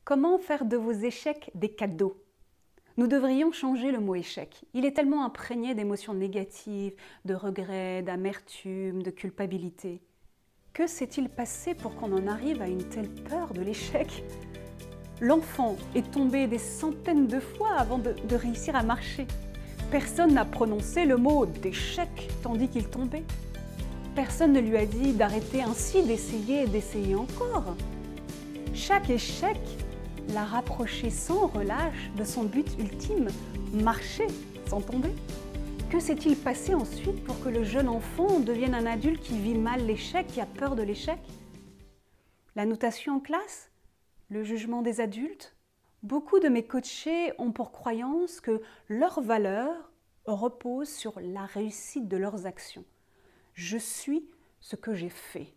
Comment faire de vos échecs des cadeaux? Nous devrions changer le mot échec. Il est tellement imprégné d'émotions négatives, de regrets, d'amertume, de culpabilité. Que s'est-il passé pour qu'on en arrive à une telle peur de l'échec? L'enfant est tombé des centaines de fois avant de réussir à marcher. Personne n'a prononcé le mot d'échec tandis qu'il tombait. Personne ne lui a dit d'arrêter ainsi d'essayer et d'essayer encore. Chaque échec l'a rapproché sans relâche de son but ultime, marcher sans tomber. Que s'est-il passé ensuite pour que le jeune enfant devienne un adulte qui vit mal l'échec, qui a peur de l'échec? La notation en classe? Le jugement des adultes? Beaucoup de mes coachés ont pour croyance que leur valeur repose sur la réussite de leurs actions. Je suis ce que j'ai fait.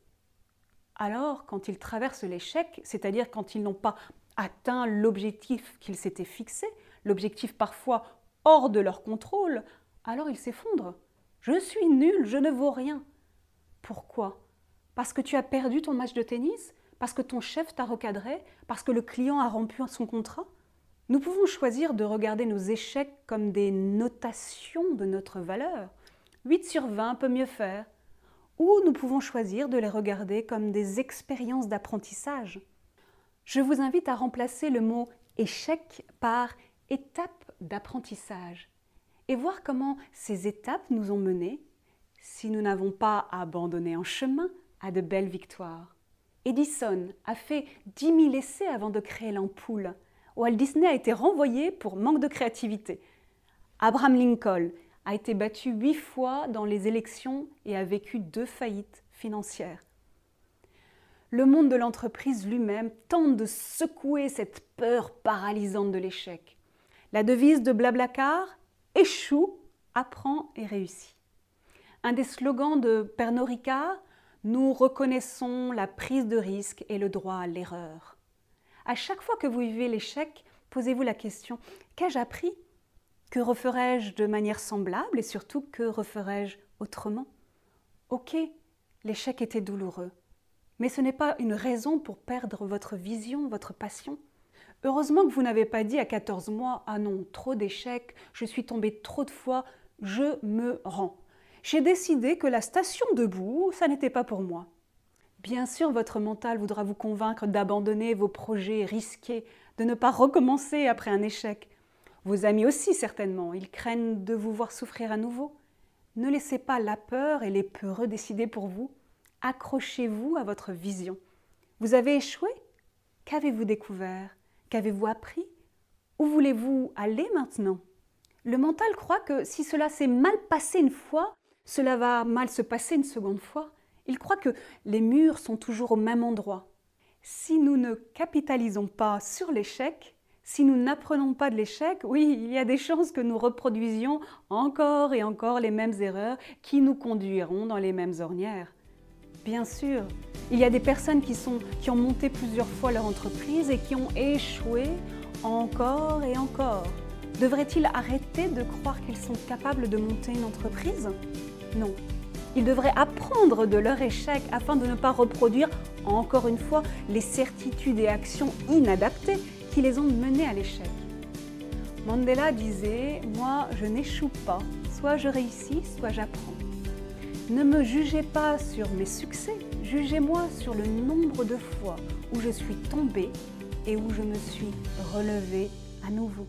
Alors, quand ils traversent l'échec, c'est-à-dire quand ils n'ont pas atteint l'objectif qu'ils s'étaient fixé, l'objectif parfois hors de leur contrôle, alors ils s'effondrent. Je suis nul, je ne vaux rien. Pourquoi? Parce que tu as perdu ton match de tennis? Parce que ton chef t'a recadré? Parce que le client a rompu son contrat? Nous pouvons choisir de regarder nos échecs comme des notations de notre valeur. 8 sur 20 peut mieux faire. Ou nous pouvons choisir de les regarder comme des expériences d'apprentissage. Je vous invite à remplacer le mot échec par étape d'apprentissage et voir comment ces étapes nous ont menés, si nous n'avons pas abandonné en chemin, à de belles victoires. Edison a fait 10 000 essais avant de créer l'ampoule. Walt Disney a été renvoyé pour manque de créativité. Abraham Lincoln a été battu 8 fois dans les élections et a vécu 2 faillites financières. Le monde de l'entreprise lui-même tente de secouer cette peur paralysante de l'échec. La devise de Blablacar, échoue, apprends et réussis. Un des slogans de Pernod Ricard, nous reconnaissons la prise de risque et le droit à l'erreur. À chaque fois que vous vivez l'échec, posez-vous la question, qu'ai-je appris? Que referai-je de manière semblable et surtout que referai-je autrement? Ok, l'échec était douloureux. Mais ce n'est pas une raison pour perdre votre vision, votre passion. Heureusement que vous n'avez pas dit à 14 mois « Ah non, trop d'échecs, je suis tombée trop de fois, je me rends. J'ai décidé que la station debout, ça n'était pas pour moi. » Bien sûr, votre mental voudra vous convaincre d'abandonner vos projets risqués, de ne pas recommencer après un échec. Vos amis aussi certainement, ils craignent de vous voir souffrir à nouveau. Ne laissez pas la peur et les peureux décider pour vous. Accrochez-vous à votre vision. Vous avez échoué? Qu'avez-vous découvert? Qu'avez-vous appris? Où voulez-vous aller maintenant? Le mental croit que si cela s'est mal passé une fois, cela va mal se passer une seconde fois. Il croit que les murs sont toujours au même endroit. Si nous ne capitalisons pas sur l'échec, si nous n'apprenons pas de l'échec, oui, il y a des chances que nous reproduisions encore et encore les mêmes erreurs qui nous conduiront dans les mêmes ornières. Bien sûr, il y a des personnes qui ont monté plusieurs fois leur entreprise et qui ont échoué encore et encore. Devraient-ils arrêter de croire qu'ils sont capables de monter une entreprise? Non. Ils devraient apprendre de leur échec afin de ne pas reproduire, encore une fois, les certitudes et actions inadaptées qui les ont menés à l'échec. Mandela disait « Moi, je n'échoue pas, soit je réussis, soit j'apprends. » Ne me jugez pas sur mes succès, jugez-moi sur le nombre de fois où je suis tombée et où je me suis relevée à nouveau.